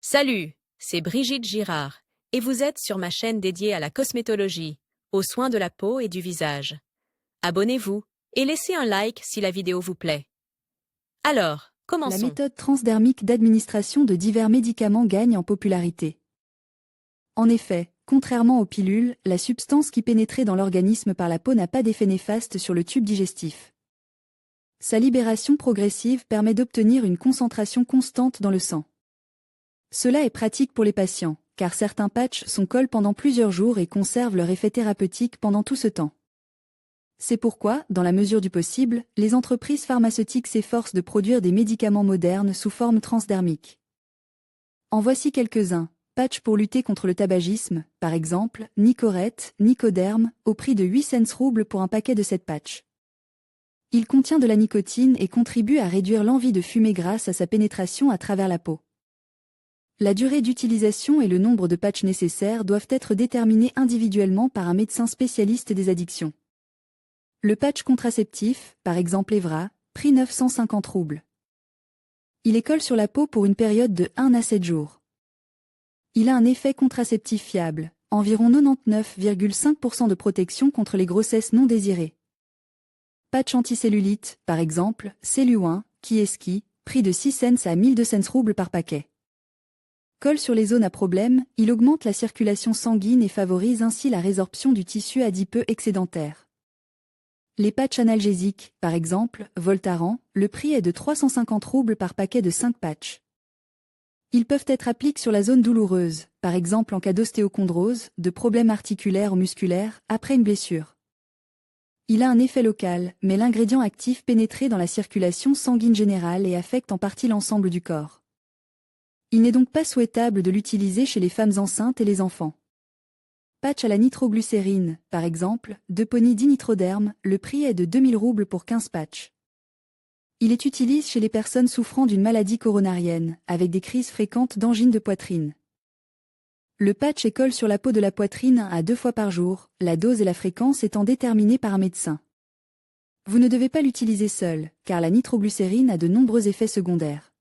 Salut, c'est Brigitte Girard, et vous êtes sur ma chaîne dédiée à la cosmétologie, aux soins de la peau et du visage. Abonnez-vous et laissez un like si la vidéo vous plaît. Alors, La commençons. méthode transdermique d'administration de divers médicaments gagne en popularité. En effet, contrairement aux pilules, la substance qui pénétrait dans l'organisme par la peau n'a pas d'effet néfaste sur le tube digestif. Sa libération progressive permet d'obtenir une concentration constante dans le sang. Cela est pratique pour les patients, car certains patchs sont collés pendant plusieurs jours et conservent leur effet thérapeutique pendant tout ce temps. C'est pourquoi, dans la mesure du possible, les entreprises pharmaceutiques s'efforcent de produire des médicaments modernes sous forme transdermique. En voici quelques-uns. Patch pour lutter contre le tabagisme, par exemple, Nicorette, Nicoderm, au prix de 8 cents roubles pour un paquet de 7 patchs. Il contient de la nicotine et contribue à réduire l'envie de fumer grâce à sa pénétration à travers la peau. La durée d'utilisation et le nombre de patchs nécessaires doivent être déterminés individuellement par un médecin spécialiste des addictions. Le patch contraceptif, par exemple Evra, prix 950 roubles. Il est collé sur la peau pour une période de 1 à 7 jours. Il a un effet contraceptif fiable, environ 99,5% de protection contre les grossesses non désirées. Patch anticellulite, par exemple, Celluin, Kieski, prix de 6 cents à 1200 roubles par paquet. Colle sur les zones à problème, il augmente la circulation sanguine et favorise ainsi la résorption du tissu adipeux excédentaire. Les patchs analgésiques, par exemple, Voltaren, le prix est de 350 roubles par paquet de 5 patchs. Ils peuvent être appliqués sur la zone douloureuse, par exemple en cas d'ostéochondrose, de problèmes articulaires ou musculaires, après une blessure. Il a un effet local, mais l'ingrédient actif pénètre dans la circulation sanguine générale et affecte en partie l'ensemble du corps. Il n'est donc pas souhaitable de l'utiliser chez les femmes enceintes et les enfants. Patch à la nitroglycérine, par exemple, Deponey dinitroderme, le prix est de 2000 roubles pour 15 patchs. Il est utilisé chez les personnes souffrant d'une maladie coronarienne, avec des crises fréquentes d'angine de poitrine. Le patch est collé sur la peau de la poitrine 1 à 2 fois par jour, la dose et la fréquence étant déterminées par un médecin. Vous ne devez pas l'utiliser seul, car la nitroglycérine a de nombreux effets secondaires.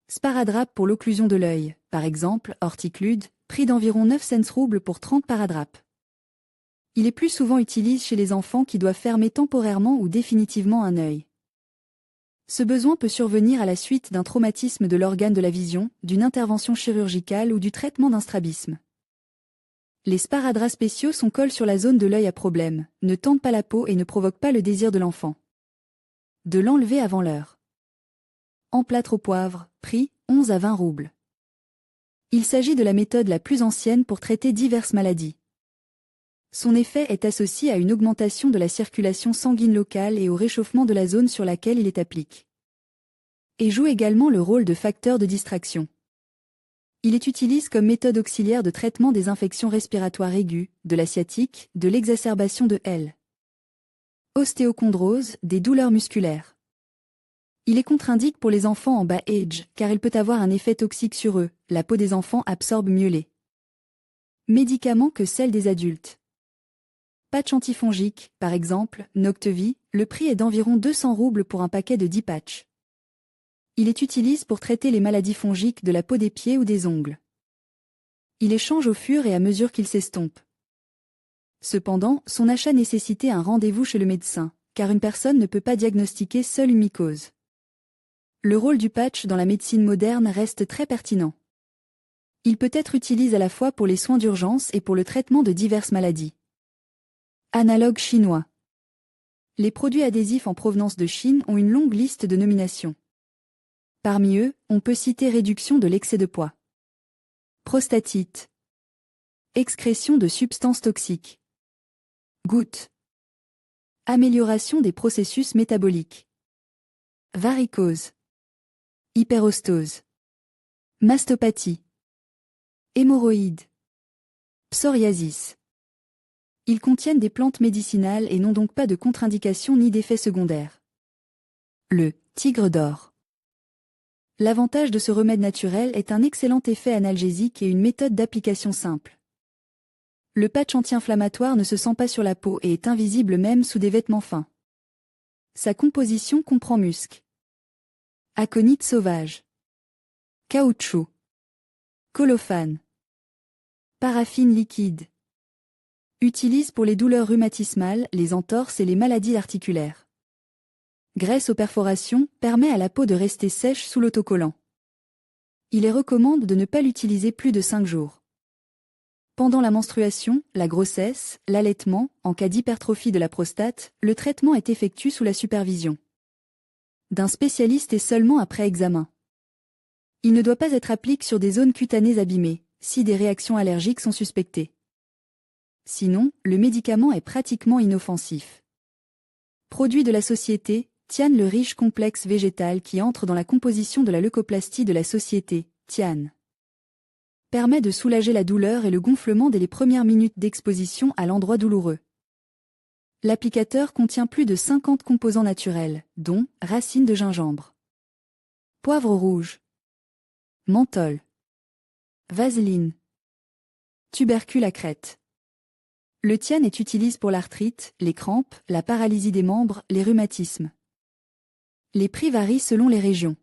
Sparadrap pour l'occlusion de l'œil, par exemple, Horticlude, prix d'environ 9 cents roubles pour 30 paradrapes. Il est plus souvent utilisé chez les enfants qui doivent fermer temporairement ou définitivement un œil. Ce besoin peut survenir à la suite d'un traumatisme de l'organe de la vision, d'une intervention chirurgicale ou du traitement d'un strabisme. Les sparadraps spéciaux sont collés sur la zone de l'œil à problème, ne tendent pas la peau et ne provoquent pas le désir de l'enfant. De l'enlever avant l'heure. Emplâtre au poivre, prix 11 à 20 roubles. Il s'agit de la méthode la plus ancienne pour traiter diverses maladies. Son effet est associé à une augmentation de la circulation sanguine locale et au réchauffement de la zone sur laquelle il est appliqué. Et joue également le rôle de facteur de distraction. Il est utilisé comme méthode auxiliaire de traitement des infections respiratoires aiguës, de la sciatique, de l'exacerbation de L. Ostéochondrose, des douleurs musculaires. Il est contre-indiqué pour les enfants en bas âge, car il peut avoir un effet toxique sur eux, la peau des enfants absorbe mieux les médicaments que celle des adultes. Patch antifongique, par exemple, Noctevie, le prix est d'environ 200 roubles pour un paquet de 10 patchs. Il est utilisé pour traiter les maladies fongiques de la peau des pieds ou des ongles. Il échange au fur et à mesure qu'il s'estompe. Cependant, son achat nécessitait un rendez-vous chez le médecin, car une personne ne peut pas diagnostiquer seule une mycose. Le rôle du patch dans la médecine moderne reste très pertinent. Il peut être utilisé à la fois pour les soins d'urgence et pour le traitement de diverses maladies. Analogue chinois. Les produits adhésifs en provenance de Chine ont une longue liste de nominations. Parmi eux, on peut citer réduction de l'excès de poids, prostatite, excrétion de substances toxiques, gouttes, amélioration des processus métaboliques, varicose, hyperostose, mastopathie, hémorroïdes, psoriasis. Ils contiennent des plantes médicinales et n'ont donc pas de contre-indication ni d'effets secondaires. Le tigre d'or. L'avantage de ce remède naturel est un excellent effet analgésique et une méthode d'application simple. Le patch anti-inflammatoire ne se sent pas sur la peau et est invisible même sous des vêtements fins. Sa composition comprend musc, aconite sauvage, caoutchouc, Colophane. Paraffine liquide. Utilise pour les douleurs rhumatismales, les entorses et les maladies articulaires. Graisse aux perforations, permet à la peau de rester sèche sous l'autocollant. Il est recommande de ne pas l'utiliser plus de 5 jours. Pendant la menstruation, la grossesse, l'allaitement, en cas d'hypertrophie de la prostate, le traitement est effectué sous la supervision d'un spécialiste et seulement après examen. Il ne doit pas être appliqué sur des zones cutanées abîmées, si des réactions allergiques sont suspectées. Sinon, le médicament est pratiquement inoffensif. Produit de la société, Tian, le riche complexe végétal qui entre dans la composition de la leucoplastie de la société, Tian. Permet de soulager la douleur et le gonflement dès les premières minutes d'exposition à l'endroit douloureux. L'applicateur contient plus de 50 composants naturels, dont racines de gingembre, poivre rouge, menthol, vaseline, tubercule à crête. Le Tian est utilisé pour l'arthrite, les crampes, la paralysie des membres, les rhumatismes. Les prix varient selon les régions.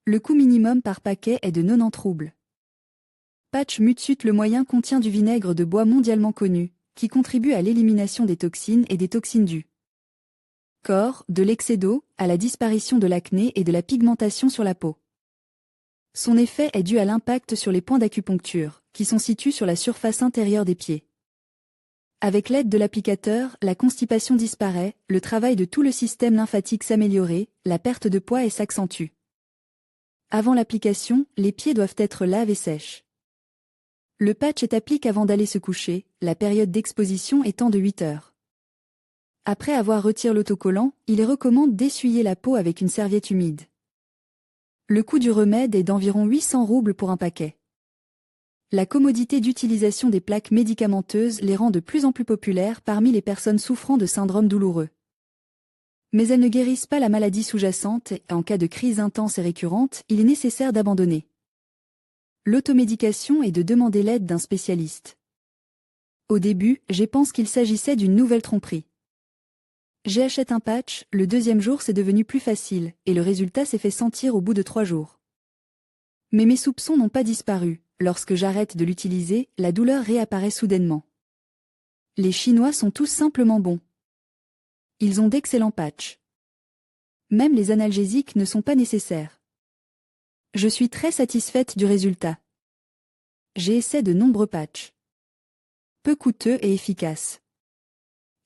Le coût minimum par paquet est de 90 roubles. Patch Mutsut, le moyen contient du vinaigre de bois mondialement connu, qui contribue à l'élimination des toxines et des toxines du corps, de l'excès d'eau, à la disparition de l'acné et de la pigmentation sur la peau. Son effet est dû à l'impact sur les points d'acupuncture, qui sont situés sur la surface intérieure des pieds. Avec l'aide de l'applicateur, la constipation disparaît, le travail de tout le système lymphatique s'améliore, la perte de poids s'accentue. Avant l'application, les pieds doivent être lavés et sèches. Le patch est appliqué avant d'aller se coucher, la période d'exposition étant de 8 heures. Après avoir retiré l'autocollant, il est recommandé d'essuyer la peau avec une serviette humide. Le coût du remède est d'environ 800 roubles pour un paquet. La commodité d'utilisation des plaques médicamenteuses les rend de plus en plus populaires parmi les personnes souffrant de syndromes douloureux. Mais elles ne guérissent pas la maladie sous-jacente et, en cas de crise intense et récurrente, il est nécessaire d'abandonner l'automédication et de demander l'aide d'un spécialiste. Au début, j'ai pensé qu'il s'agissait d'une nouvelle tromperie. J'ai acheté un patch, le deuxième jour c'est devenu plus facile, et le résultat s'est fait sentir au bout de 3 jours. Mais mes soupçons n'ont pas disparu, lorsque j'arrête de l'utiliser, la douleur réapparaît soudainement. Les Chinois sont tous simplement bons. Ils ont d'excellents patchs. Même les analgésiques ne sont pas nécessaires. Je suis très satisfaite du résultat. J'ai essayé de nombreux patchs. Peu coûteux et efficaces.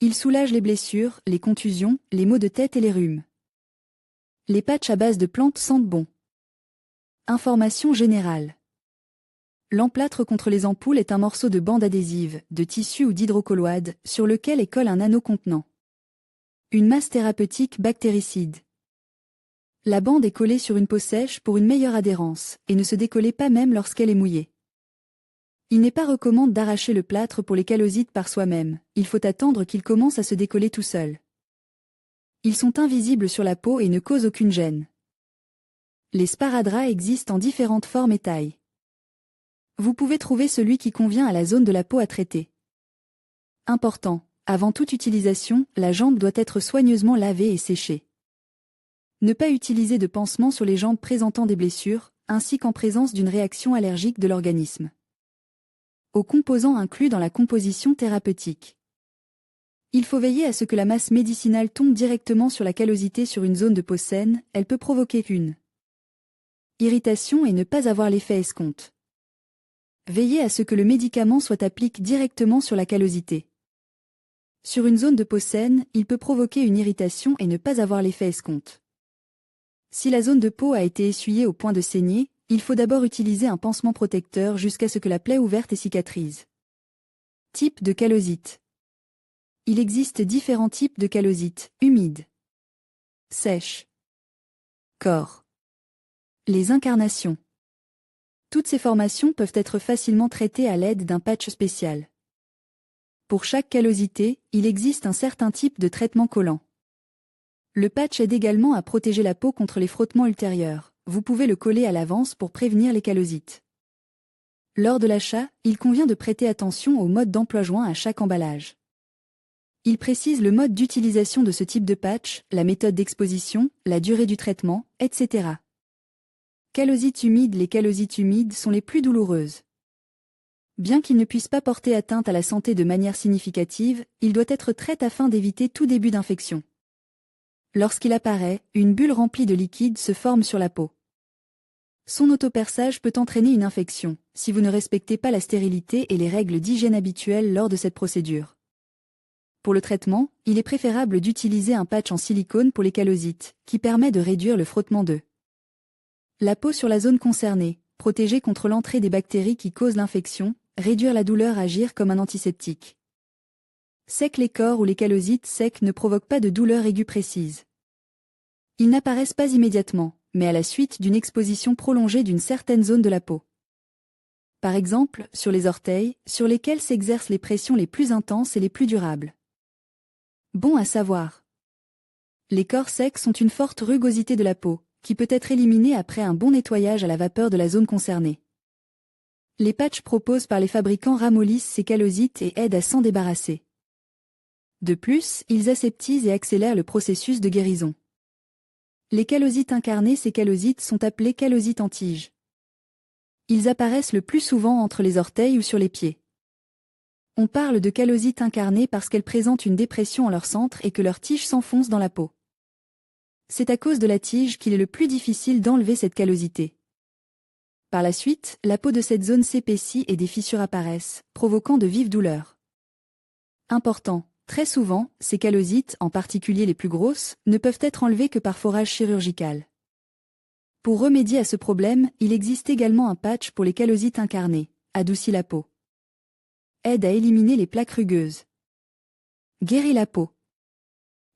Ils soulagent les blessures, les contusions, les maux de tête et les rhumes. Les patchs à base de plantes sentent bon. Information générale. L'emplâtre contre les ampoules est un morceau de bande adhésive, de tissu ou d'hydrocolloïde, sur lequel est collé un anneau contenant une masse thérapeutique bactéricide. La bande est collée sur une peau sèche pour une meilleure adhérence, et ne se décolle pas même lorsqu'elle est mouillée. Il n'est pas recommandé d'arracher le plâtre pour les callosites par soi-même, il faut attendre qu'il commence à se décoller tout seul. Ils sont invisibles sur la peau et ne causent aucune gêne. Les sparadraps existent en différentes formes et tailles. Vous pouvez trouver celui qui convient à la zone de la peau à traiter. Important, avant toute utilisation, la jambe doit être soigneusement lavée et séchée. Ne pas utiliser de pansement sur les jambes présentant des blessures, ainsi qu'en présence d'une réaction allergique de l'organisme. Aux composants inclus dans la composition thérapeutique. Il faut veiller à ce que la masse médicinale tombe directement sur la callosité sur une zone de peau saine, elle peut provoquer une irritation et ne pas avoir l'effet escompté. Veillez à ce que le médicament soit appliqué directement sur la callosité. Sur une zone de peau saine, il peut provoquer une irritation et ne pas avoir l'effet escompté. Si la zone de peau a été essuyée au point de saigner, il faut d'abord utiliser un pansement protecteur jusqu'à ce que la plaie ouverte cicatrise. Type de callosite. Il existe différents types de callosite, humide, sèche, corps. Les incarnations. Toutes ces formations peuvent être facilement traitées à l'aide d'un patch spécial. Pour chaque callosité, il existe un certain type de traitement collant. Le patch aide également à protéger la peau contre les frottements ultérieurs. Vous pouvez le coller à l'avance pour prévenir les callosites. Lors de l'achat, il convient de prêter attention au mode d'emploi joint à chaque emballage. Il précise le mode d'utilisation de ce type de patch, la méthode d'exposition, la durée du traitement, etc. Callosites humides. Les callosites humides sont les plus douloureuses. Bien qu'il ne puisse pas porter atteinte à la santé de manière significative, il doit être traité afin d'éviter tout début d'infection. Lorsqu'il apparaît, une bulle remplie de liquide se forme sur la peau. Son autoperçage peut entraîner une infection, si vous ne respectez pas la stérilité et les règles d'hygiène habituelles lors de cette procédure. Pour le traitement, il est préférable d'utiliser un patch en silicone pour les callosites, qui permet de réduire le frottement d'eux. La peau sur la zone concernée, protéger contre l'entrée des bactéries qui causent l'infection, réduire la douleur, agir comme un antiseptique. Sec. Les corps ou les callosites secs ne provoquent pas de douleur aiguë précise. Ils n'apparaissent pas immédiatement, mais à la suite d'une exposition prolongée d'une certaine zone de la peau. Par exemple, sur les orteils, sur lesquels s'exercent les pressions les plus intenses et les plus durables. Bon à savoir. Les corps secs sont une forte rugosité de la peau, qui peut être éliminée après un bon nettoyage à la vapeur de la zone concernée. Les patchs proposés par les fabricants ramollissent ces callosites et aident à s'en débarrasser. De plus, ils aseptisent et accélèrent le processus de guérison. Les callosites incarnés. Ces callosites sont appelés callosites en tige. Ils apparaissent le plus souvent entre les orteils ou sur les pieds. On parle de callosites incarnées parce qu'elles présentent une dépression en leur centre et que leur tige s'enfonce dans la peau. C'est à cause de la tige qu'il est le plus difficile d'enlever cette callosité. Par la suite, la peau de cette zone s'épaissit et des fissures apparaissent, provoquant de vives douleurs. Important, très souvent, ces callosites, en particulier les plus grosses, ne peuvent être enlevées que par forage chirurgical. Pour remédier à ce problème, il existe également un patch pour les callosites incarnées, adoucit la peau. Aide à éliminer les plaques rugueuses. Guérit la peau.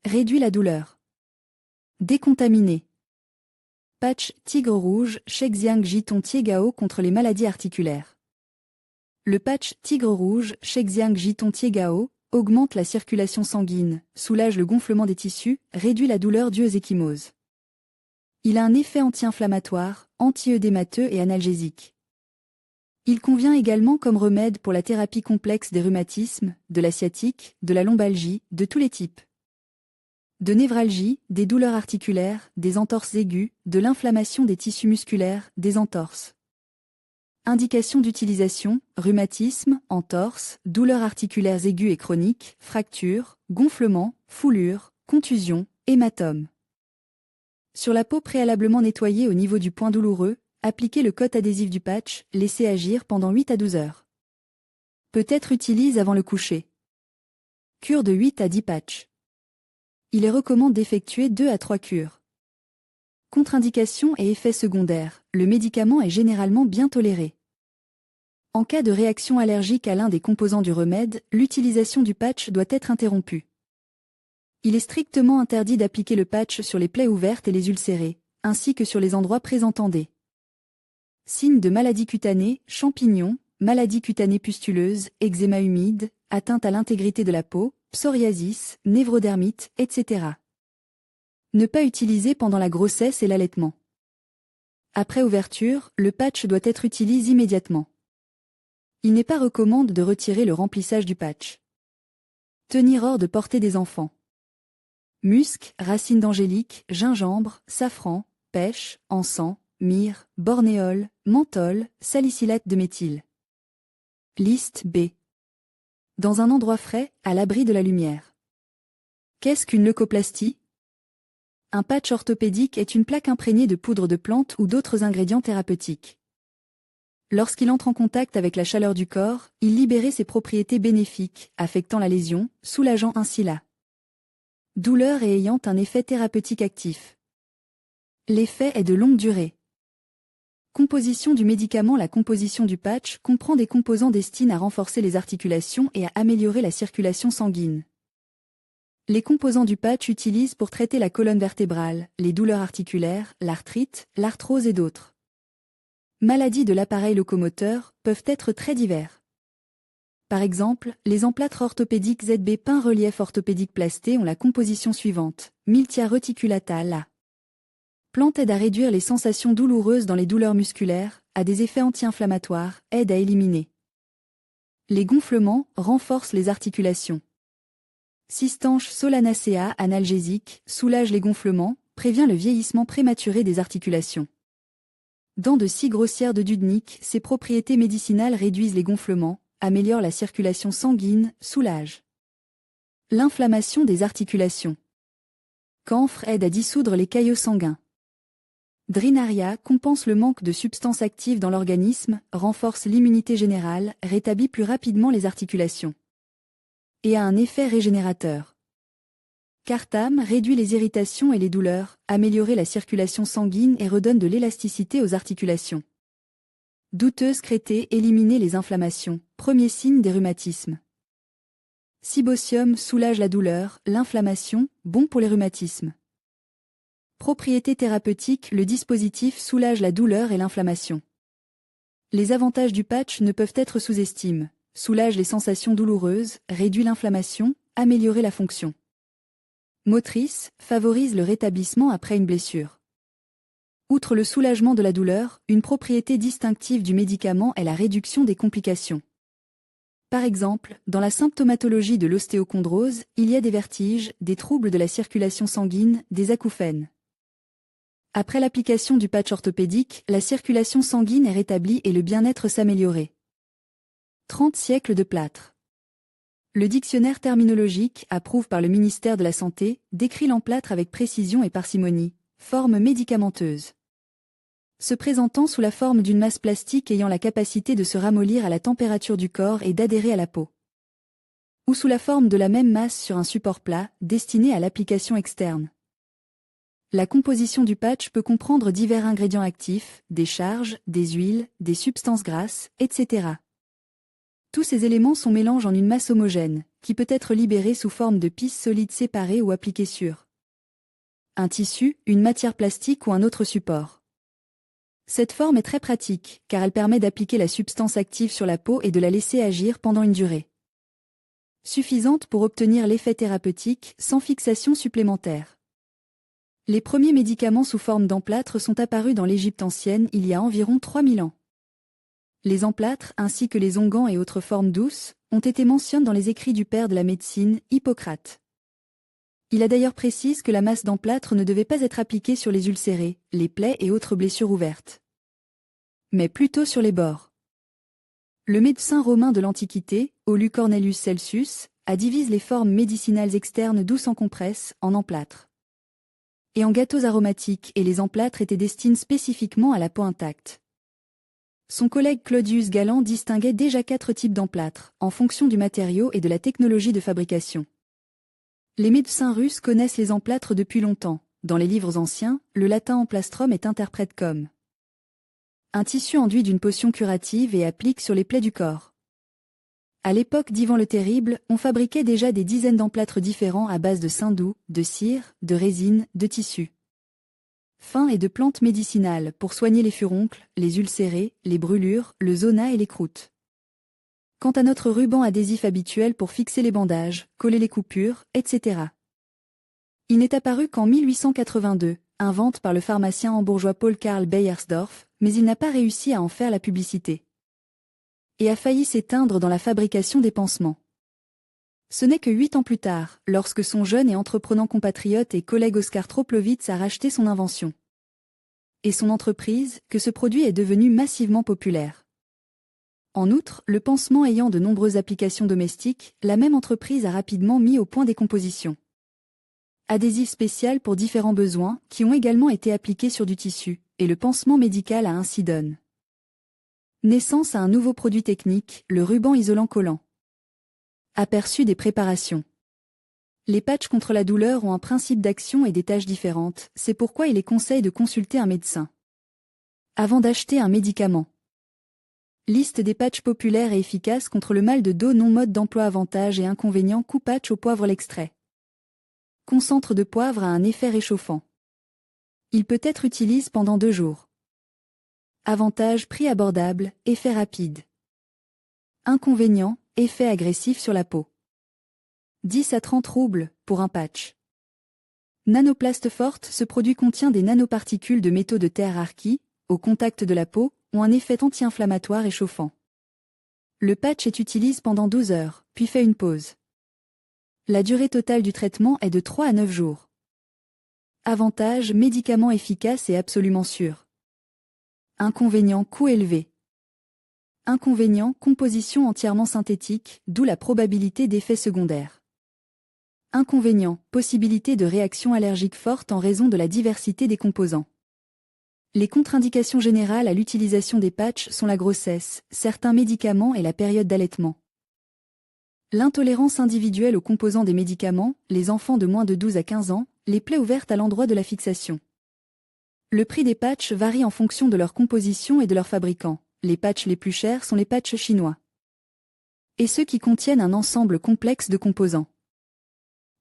Réduit la douleur. Décontaminé. Patch Tigre Rouge Shengxiang Jiton Tiegao contre les maladies articulaires. Le patch Tigre Rouge Shengxiang Jiton Tiegao augmente la circulation sanguine, soulage le gonflement des tissus, réduit la douleur due aux ecchymoses. Il a un effet anti-inflammatoire, anti-œdémateux et analgésique. Il convient également comme remède pour la thérapie complexe des rhumatismes, de la sciatique, de la lombalgie, de tous les types. De névralgie, des douleurs articulaires, des entorses aiguës, de l'inflammation des tissus musculaires, des entorses. Indications d'utilisation, rhumatisme, entorses, douleurs articulaires aiguës et chroniques, fractures, gonflements, foulures, contusions, hématomes. Sur la peau préalablement nettoyée au niveau du point douloureux, appliquez le coat adhésif du patch, laissez agir pendant 8 à 12 heures. Peut-être utilise avant le coucher. Cure de 8 à 10 patchs. Il est recommandé d'effectuer 2 à 3 cures. Contre-indications et effets secondaires, le médicament est généralement bien toléré. En cas de réaction allergique à l'un des composants du remède, l'utilisation du patch doit être interrompue. Il est strictement interdit d'appliquer le patch sur les plaies ouvertes et les ulcérées, ainsi que sur les endroits présentant des signes de maladies cutanées, champignons, maladies cutanées pustuleuses, eczéma humide, atteinte à l'intégrité de la peau, psoriasis, névrodermite, etc. Ne pas utiliser pendant la grossesse et l'allaitement. Après ouverture, le patch doit être utilisé immédiatement. Il n'est pas recommandé de retirer le remplissage du patch. Tenir hors de portée des enfants. Musc, racines d'angélique, gingembre, safran, pêche, encens, myrrhe, bornéole, menthol, salicylate de méthyle. Liste B. Dans un endroit frais, à l'abri de la lumière. Qu'est-ce qu'une leucoplastie? Un patch orthopédique est une plaque imprégnée de poudre de plante ou d'autres ingrédients thérapeutiques. Lorsqu'il entre en contact avec la chaleur du corps, il libère ses propriétés bénéfiques, affectant la lésion, soulageant ainsi la douleur et ayant un effet thérapeutique actif. L'effet est de longue durée. Composition du médicament. La composition du patch comprend des composants destinés à renforcer les articulations et à améliorer la circulation sanguine. Les composants du patch utilisent pour traiter la colonne vertébrale, les douleurs articulaires, l'arthrite, l'arthrose et d'autres maladies de l'appareil locomoteur peuvent être très divers. Par exemple, les emplâtres orthopédiques ZB Pain Relief orthopédique plasté ont la composition suivante: Miltia reticulata. La plante aide à réduire les sensations douloureuses dans les douleurs musculaires, a des effets anti-inflammatoires, aide à éliminer les gonflements, renforce les articulations. Cistanche Solanacea analgésique, soulage les gonflements, prévient le vieillissement prématuré des articulations. Dent de scie grossière de Dudnik, ses propriétés médicinales réduisent les gonflements, améliorent la circulation sanguine, soulagent l'inflammation des articulations. Camphre aide à dissoudre les caillots sanguins. Drinaria compense le manque de substances actives dans l'organisme, renforce l'immunité générale, rétablit plus rapidement les articulations. Et a un effet régénérateur. Cartam réduit les irritations et les douleurs, améliore la circulation sanguine et redonne de l'élasticité aux articulations. Douteuse crétée élimine les inflammations, premier signe des rhumatismes. Cibosium soulage la douleur, l'inflammation, bon pour les rhumatismes. Propriété thérapeutique, le dispositif soulage la douleur et l'inflammation. Les avantages du patch ne peuvent être sous-estimés. Soulage les sensations douloureuses, réduit l'inflammation, améliore la fonction motrice, favorise le rétablissement après une blessure. Outre le soulagement de la douleur, une propriété distinctive du médicament est la réduction des complications. Par exemple, dans la symptomatologie de l'ostéochondrose, il y a des vertiges, des troubles de la circulation sanguine, des acouphènes. Après l'application du patch orthopédique, la circulation sanguine est rétablie et le bien-être s'améliorait. 30 siècles de plâtre. Le dictionnaire terminologique, approuvé par le ministère de la Santé, décrit l'emplâtre avec précision et parcimonie, forme médicamenteuse. Se présentant sous la forme d'une masse plastique ayant la capacité de se ramollir à la température du corps et d'adhérer à la peau. Ou sous la forme de la même masse sur un support plat, destiné à l'application externe. La composition du patch peut comprendre divers ingrédients actifs, des charges, des huiles, des substances grasses, etc. Tous ces éléments sont mélangés en une masse homogène, qui peut être libérée sous forme de pistes solides séparées ou appliquées sur un tissu, une matière plastique ou un autre support. Cette forme est très pratique, car elle permet d'appliquer la substance active sur la peau et de la laisser agir pendant une durée suffisante pour obtenir l'effet thérapeutique sans fixation supplémentaire. Les premiers médicaments sous forme d'emplâtre sont apparus dans l'Égypte ancienne il y a environ 3000 ans. Les emplâtres, ainsi que les onguents et autres formes douces, ont été mentionnés dans les écrits du père de la médecine, Hippocrate. Il a d'ailleurs précisé que la masse d'emplâtre ne devait pas être appliquée sur les ulcérés, les plaies et autres blessures ouvertes, mais plutôt sur les bords. Le médecin romain de l'Antiquité, Aulus Cornelius Celsus, a divisé les formes médicinales externes douces en compresses, en emplâtre et en gâteaux aromatiques, et les emplâtres étaient destinés spécifiquement à la peau intacte. Son collègue Claudius Galland distinguait déjà 4 types d'emplâtres, en fonction du matériau et de la technologie de fabrication. Les médecins russes connaissent les emplâtres depuis longtemps. Dans les livres anciens, le latin emplastrum est interprété comme un tissu enduit d'une potion curative et applique sur les plaies du corps. À l'époque d'Ivan le Terrible, on fabriquait déjà des dizaines d'emplâtres différents à base de saindoux, de cire, de résine, de tissus fins et de plantes médicinales pour soigner les furoncles, les ulcérés, les brûlures, le zona et les croûtes. Quant à notre ruban adhésif habituel pour fixer les bandages, coller les coupures, etc. Il n'est apparu qu'en 1882, inventé par le pharmacien hambourgeois Paul Karl Beiersdorf, mais il n'a pas réussi à en faire la publicité. Et a failli s'éteindre dans la fabrication des pansements. Ce n'est que 8 ans plus tard, lorsque son jeune et entreprenant compatriote et collègue Oskar Troplowitz a racheté son invention et son entreprise, que ce produit est devenu massivement populaire. En outre, le pansement ayant de nombreuses applications domestiques, la même entreprise a rapidement mis au point des compositions adhésifs spéciales pour différents besoins, qui ont également été appliqués sur du tissu, et le pansement médical a ainsi donné naissance à un nouveau produit technique, le ruban isolant collant. Aperçu des préparations. Les patchs contre la douleur ont un principe d'action et des tâches différentes, c'est pourquoi il est conseillé de consulter un médecin avant d'acheter un médicament. Liste des patchs populaires et efficaces contre le mal de dos. Non. Mode d'emploi. Avantages et inconvénients. Coup patch au poivre. L'extrait concentre de poivre a un effet réchauffant. Il peut être utilisé pendant 2 jours. Avantage: prix abordable, effet rapide. Inconvénient: effet agressif sur la peau. 10 à 30 roubles pour un patch. Nanoplaste forte. Ce produit contient des nanoparticules de métaux de terre rares qui, au contact de la peau, ont un effet anti-inflammatoire et chauffant. Le patch est utilisé pendant 12 heures, puis fait une pause. La durée totale du traitement est de 3 à 9 jours. Avantage: médicament efficace et absolument sûr. Inconvénient, coût élevé. Inconvénient, composition entièrement synthétique, d'où la probabilité d'effets secondaires. Inconvénient, possibilité de réaction allergique forte en raison de la diversité des composants. Les contre-indications générales à l'utilisation des patchs sont la grossesse, certains médicaments et la période d'allaitement. L'intolérance individuelle aux composants des médicaments, les enfants de moins de 12 à 15 ans, les plaies ouvertes à l'endroit de la fixation. Le prix des patchs varie en fonction de leur composition et de leur fabricant. Les patchs les plus chers sont les patchs chinois. Et ceux qui contiennent un ensemble complexe de composants.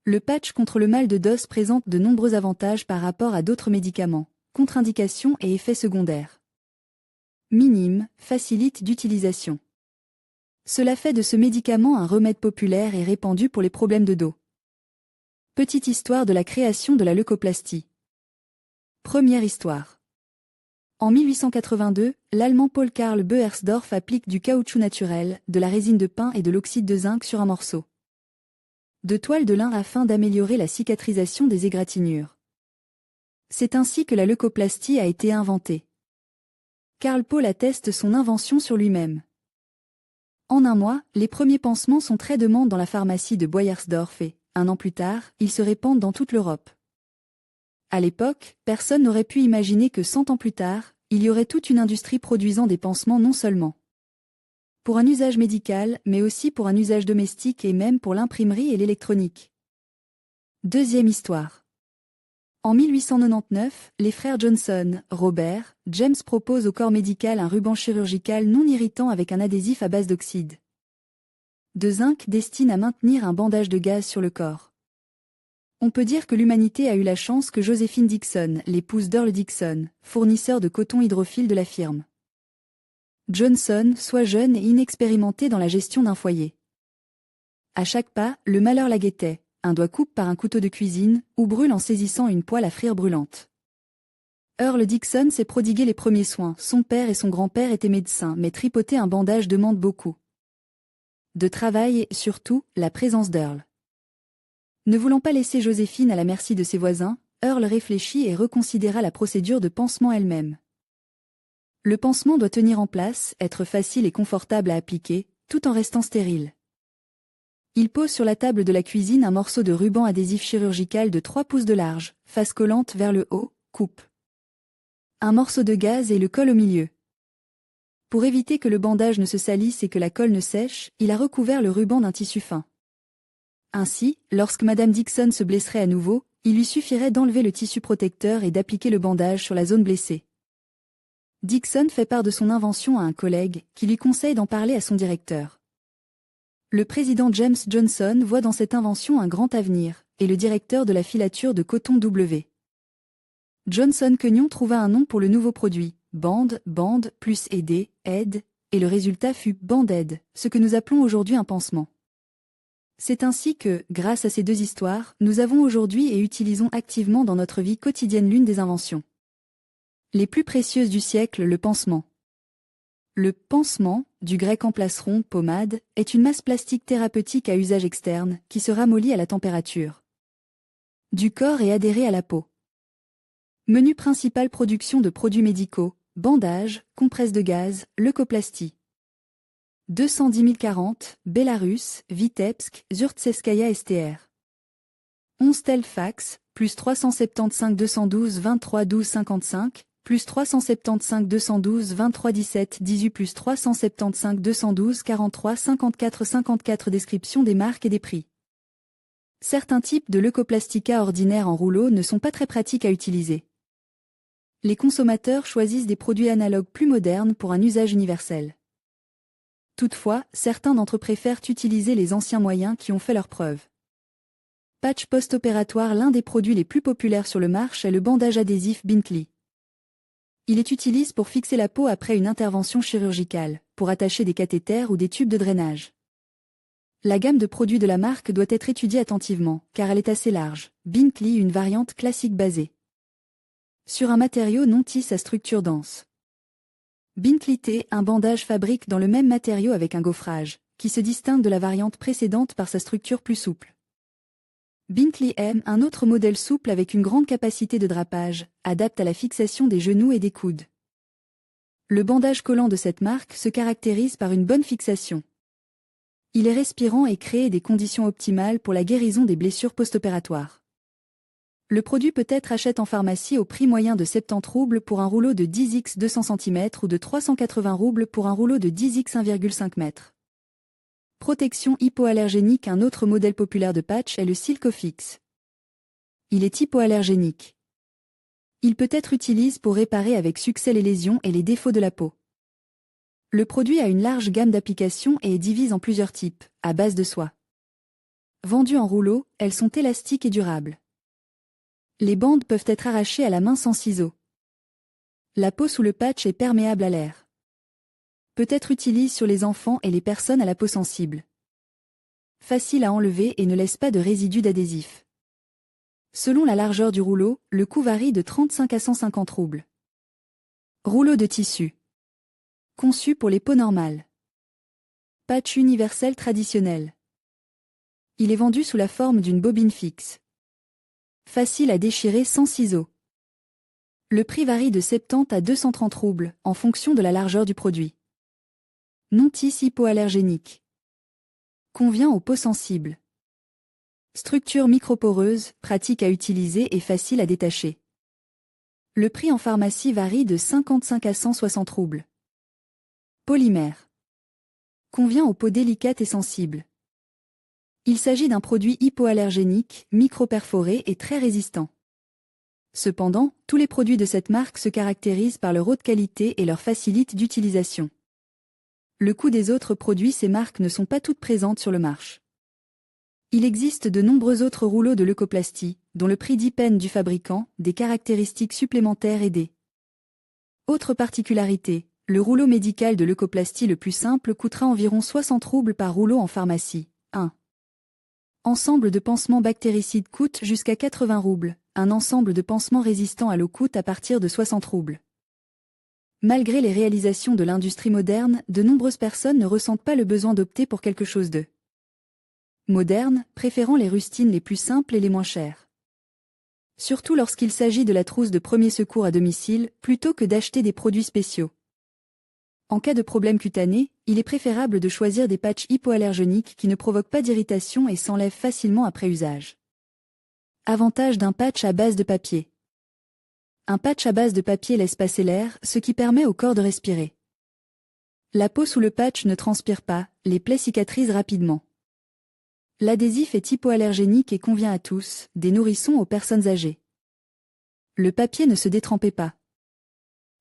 Le patch contre le mal de dos présente de nombreux avantages par rapport à d'autres médicaments, contre-indications et effets secondaires. Minime, facilite d'utilisation. Cela fait de ce médicament un remède populaire et répandu pour les problèmes de dos. Petite histoire de la création de la leucoplastie. Première histoire. En 1882, l'Allemand Paul Karl Beiersdorf applique du caoutchouc naturel, de la résine de pin et de l'oxyde de zinc sur un morceau de toile de lin afin d'améliorer la cicatrisation des égratignures. C'est ainsi que la leucoplastie a été inventée. Karl Paul atteste son invention sur lui-même. En un mois, les premiers pansements sont très demandés dans la pharmacie de Beiersdorf et, un an plus tard, ils se répandent dans toute l'Europe. À l'époque, personne n'aurait pu imaginer que 100 ans plus tard, il y aurait toute une industrie produisant des pansements non seulement pour un usage médical, mais aussi pour un usage domestique et même pour l'imprimerie et l'électronique. Deuxième histoire. En 1899, les frères Johnson, Robert, James proposent au corps médical un ruban chirurgical non irritant avec un adhésif à base d'oxyde de zinc destiné à maintenir un bandage de gaz sur le corps. On peut dire que l'humanité a eu la chance que Joséphine Dixon, l'épouse d'Earl Dixon, fournisseur de coton hydrophile de la firme Johnson, soit jeune et inexpérimentée dans la gestion d'un foyer. À chaque pas, le malheur la guettait, un doigt coupe par un couteau de cuisine, ou brûle en saisissant une poêle à frire brûlante. Earl Dixon s'est prodigué les premiers soins, son père et son grand-père étaient médecins, mais tripoter un bandage demande beaucoup de travail et, surtout, la présence d'Earl. Ne voulant pas laisser Joséphine à la merci de ses voisins, Earl réfléchit et reconsidéra la procédure de pansement elle-même. Le pansement doit tenir en place, être facile et confortable à appliquer, tout en restant stérile. Il pose sur la table de la cuisine un morceau de ruban adhésif chirurgical de 3 pouces de large, face collante vers le haut, coupe un morceau de gaz et le colle au milieu. Pour éviter que le bandage ne se salisse et que la colle ne sèche, il a recouvert le ruban d'un tissu fin. Ainsi, lorsque Madame Dixon se blesserait à nouveau, il lui suffirait d'enlever le tissu protecteur et d'appliquer le bandage sur la zone blessée. Dixon fait part de son invention à un collègue, qui lui conseille d'en parler à son directeur. Le président James Johnson voit dans cette invention un grand avenir, et le directeur de la filature de coton W. Johnson Quignon trouva un nom pour le nouveau produit, bande plus aide, et le résultat fut Band-Aid, ce que nous appelons aujourd'hui un pansement. C'est ainsi que, grâce à ces deux histoires, nous avons aujourd'hui et utilisons activement dans notre vie quotidienne l'une des inventions les plus précieuses du siècle, le pansement. Le pansement, du grec emplaceron, pommade, est une masse plastique thérapeutique à usage externe, qui se ramollit à la température du corps et adhérée à la peau. Menu principal: production de produits médicaux, bandage, compresse de gaz, leucoplastie. 210 040, Bélarus, Vitebsk, Zurtseskaïa STR. 11 tel fax, plus 375 212 23 12 55, plus 375 212 23 17 18 plus 375 212 43 54 54. Description des marques et des prix. Certains types de leucoplastica ordinaires en rouleau ne sont pas très pratiques à utiliser. Les consommateurs choisissent des produits analogues plus modernes pour un usage universel. Toutefois, certains d'entre eux préfèrent utiliser les anciens moyens qui ont fait leurs preuves. Patch post-opératoire: l'un des produits les plus populaires sur le marché est le bandage adhésif Bintley. Il est utilisé pour fixer la peau après une intervention chirurgicale, pour attacher des cathéters ou des tubes de drainage. La gamme de produits de la marque doit être étudiée attentivement, car elle est assez large. Bintley, une variante classique basée sur un matériau non tisse à structure dense. Bintley T, un bandage fabrique dans le même matériau avec un gaufrage, qui se distingue de la variante précédente par sa structure plus souple. Bintley M, un autre modèle souple avec une grande capacité de drapage, adapte à la fixation des genoux et des coudes. Le bandage collant de cette marque se caractérise par une bonne fixation. Il est respirant et crée des conditions optimales pour la guérison des blessures post-opératoires. Le produit peut être acheté en pharmacie au prix moyen de 70 roubles pour un rouleau de 10x 200 cm ou de 380 roubles pour un rouleau de 10x 1,5 m. Protection hypoallergénique. Un autre modèle populaire de patch est le Silcofix. Il est hypoallergénique. Il peut être utilisé pour réparer avec succès les lésions et les défauts de la peau. Le produit a une large gamme d'applications et est divisé en plusieurs types, à base de soie. Vendues en rouleau, elles sont élastiques et durables. Les bandes peuvent être arrachées à la main sans ciseaux. La peau sous le patch est perméable à l'air. Peut être utilisé sur les enfants et les personnes à la peau sensible. Facile à enlever et ne laisse pas de résidus d'adhésif. Selon la largeur du rouleau, le coût varie de 35 à 150 roubles. Rouleau de tissu. Conçu pour les peaux normales. Patch universel traditionnel. Il est vendu sous la forme d'une bobine fixe. Facile à déchirer sans ciseaux. Le prix varie de 70 à 230 roubles, en fonction de la largeur du produit. Non-tisse hypoallergénique. Convient aux peaux sensibles. Structure microporeuse, pratique à utiliser et facile à détacher. Le prix en pharmacie varie de 55 à 160 roubles. Polymère. Convient aux peaux délicates et sensibles. Il s'agit d'un produit hypoallergénique, micro-perforé et très résistant. Cependant, tous les produits de cette marque se caractérisent par leur haute qualité et leur facilité d'utilisation. Le coût des autres produits ces marques ne sont pas toutes présentes sur le marché. Il existe de nombreux autres rouleaux de leucoplastie, dont le prix dépend du fabricant, des caractéristiques supplémentaires et des autres particularités. Le rouleau médical de leucoplastie le plus simple coûtera environ 60 roubles par rouleau en pharmacie. Un ensemble de pansements bactéricides coûte jusqu'à 80 roubles. Un ensemble de pansements résistants à l'eau coûte à partir de 60 roubles. Malgré les réalisations de l'industrie moderne, de nombreuses personnes ne ressentent pas le besoin d'opter pour quelque chose de moderne, préférant les rustines les plus simples et les moins chères. Surtout lorsqu'il s'agit de la trousse de premier secours à domicile, plutôt que d'acheter des produits spéciaux. En cas de problème cutané, il est préférable de choisir des patchs hypoallergéniques qui ne provoquent pas d'irritation et s'enlèvent facilement après usage. Avantage d'un patch à base de papier. Un patch à base de papier laisse passer l'air, ce qui permet au corps de respirer. La peau sous le patch ne transpire pas, les plaies cicatrisent rapidement. L'adhésif est hypoallergénique et convient à tous, des nourrissons aux personnes âgées. Le papier ne se détrempait pas.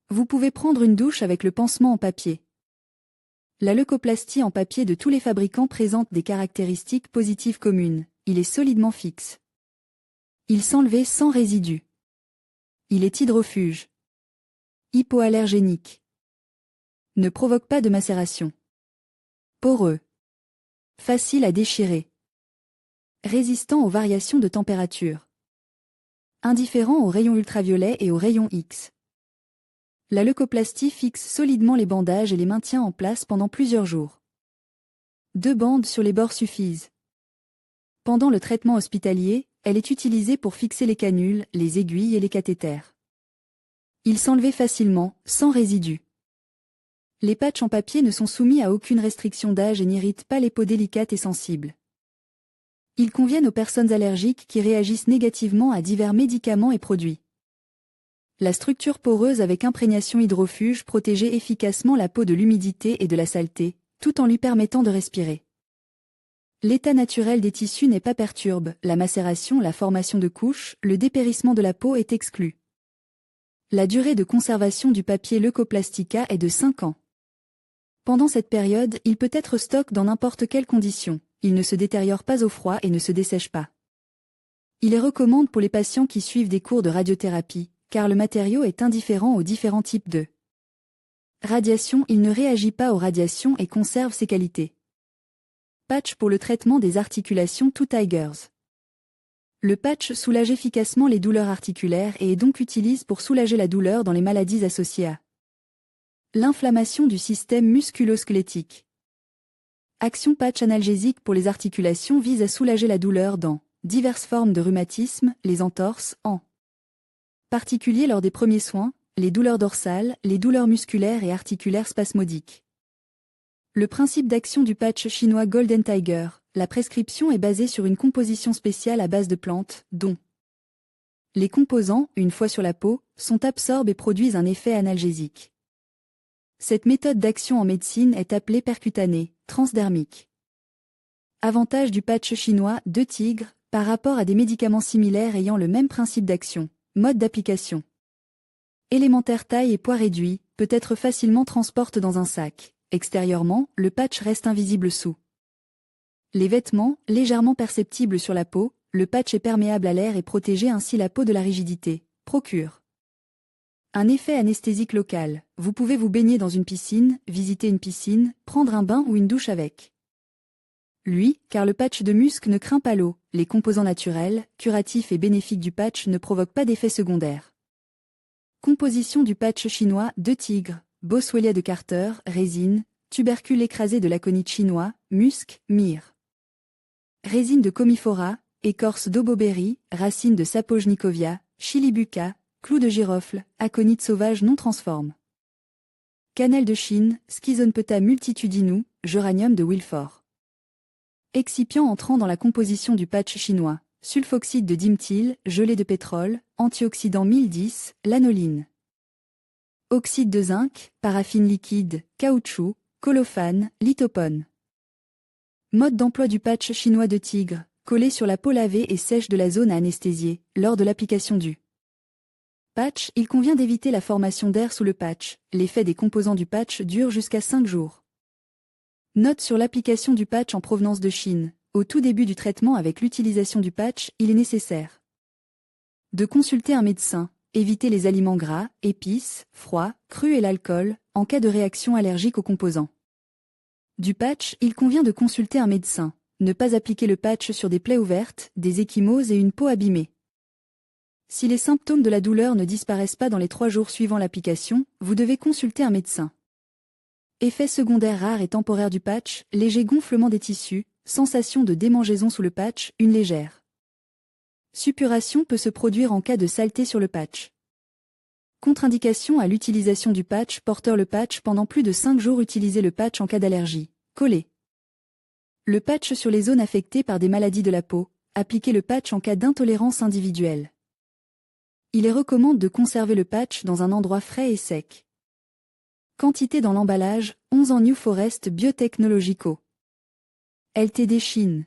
Vous pouvez prendre une douche avec le pansement en papier. La leucoplastie en papier de tous les fabricants présente des caractéristiques positives communes. Il est solidement fixe. Il s'enlève sans résidus. Il est hydrofuge. Hypoallergénique. Ne provoque pas de macération. Poreux. Facile à déchirer. Résistant aux variations de température. Indifférent aux rayons ultraviolets et aux rayons X. La leucoplastie fixe solidement les bandages et les maintient en place pendant plusieurs jours. 2 bandes sur les bords suffisent. Pendant le traitement hospitalier, elle est utilisée pour fixer les canules, les aiguilles et les cathéters. Il s'enlève facilement, sans résidus. Les patchs en papier ne sont soumis à aucune restriction d'âge et n'irritent pas les peaux délicates et sensibles. Ils conviennent aux personnes allergiques qui réagissent négativement à divers médicaments et produits. La structure poreuse avec imprégnation hydrofuge protégeait efficacement la peau de l'humidité et de la saleté, tout en lui permettant de respirer. L'état naturel des tissus n'est pas perturbé, la macération, la formation de couches, le dépérissement de la peau est exclu. La durée de conservation du papier Leucoplastica est de 5 ans. Pendant cette période, il peut être stocké dans n'importe quelle condition, il ne se détériore pas au froid et ne se dessèche pas. Il est recommandé pour les patients qui suivent des cours de radiothérapie, car le matériau est indifférent aux différents types de radiation, il ne réagit pas aux radiations et conserve ses qualités. Patch pour le traitement des articulations Two Tigers. Le patch soulage efficacement les douleurs articulaires et est donc utilisé pour soulager la douleur dans les maladies associées à l'inflammation du système musculo-squelettique. Action patch analgésique pour les articulations vise à soulager la douleur dans diverses formes de rhumatisme, les entorses, en particulier lors des premiers soins, les douleurs dorsales, les douleurs musculaires et articulaires spasmodiques. Le principe d'action du patch chinois Golden Tiger. La prescription est basée sur une composition spéciale à base de plantes, dont les composants, une fois sur la peau, sont absorbés et produisent un effet analgésique. Cette méthode d'action en médecine est appelée percutanée, transdermique. Avantage du patch chinois 2 tigres, par rapport à des médicaments similaires ayant le même principe d'action. Mode d'application. Élémentaire, taille et poids réduit, peut être facilement transporté dans un sac. Extérieurement, le patch reste invisible sous les vêtements, légèrement perceptibles sur la peau, le patch est perméable à l'air et protégé ainsi la peau de la rigidité. Procure un effet anesthésique local. Vous pouvez vous baigner dans une piscine, visiter une piscine, prendre un bain ou une douche avec lui, car le patch de musc ne craint pas l'eau. Les composants naturels, curatifs et bénéfiques du patch ne provoquent pas d'effets secondaires. Composition du patch chinois 2 tigres, Boswellia de Carter, résine, tubercule écrasé de l'aconite chinois, musc, myrrhe. Résine de comifora, écorce d'oboberry, racine de Sapojnikovia, chilibuca, clou de girofle, aconite sauvage non transforme. Cannelle de Chine, Schizonpeta multitudinum, Geranium de Wilford. Excipient entrant dans la composition du patch chinois, sulfoxyde de diméthyle, gelée de pétrole, antioxydant 1010, lanoline. Oxyde de zinc, paraffine liquide, caoutchouc, colophane, lithopone. Mode d'emploi du patch chinois de tigre, collé sur la peau lavée et sèche de la zone à anesthésier, lors de l'application du patch, il convient d'éviter la formation d'air sous le patch. L'effet des composants du patch dure jusqu'à 5 jours. Note sur l'application du patch en provenance de Chine. Au tout début du traitement avec l'utilisation du patch, il est nécessaire de consulter un médecin, éviter les aliments gras, épices, froids, crus et l'alcool, en cas de réaction allergique aux composants du patch, il convient de consulter un médecin. Ne pas appliquer le patch sur des plaies ouvertes, des ecchymoses et une peau abîmée. Si les symptômes de la douleur ne disparaissent pas dans les 3 jours suivant l'application, vous devez consulter un médecin. Effet secondaire rare et temporaire du patch, léger gonflement des tissus, sensation de démangeaison sous le patch, une légère suppuration peut se produire en cas de saleté sur le patch. Contre-indication à l'utilisation du patch. Porteur le patch pendant plus de 5 jours. Utilisez le patch en cas d'allergie. Coller le patch sur les zones affectées par des maladies de la peau. Appliquez le patch en cas d'intolérance individuelle. Il est recommandé de conserver le patch dans un endroit frais et sec. Quantité dans l'emballage, 11 ans New Forest Biotechnologico. Ltd Chine.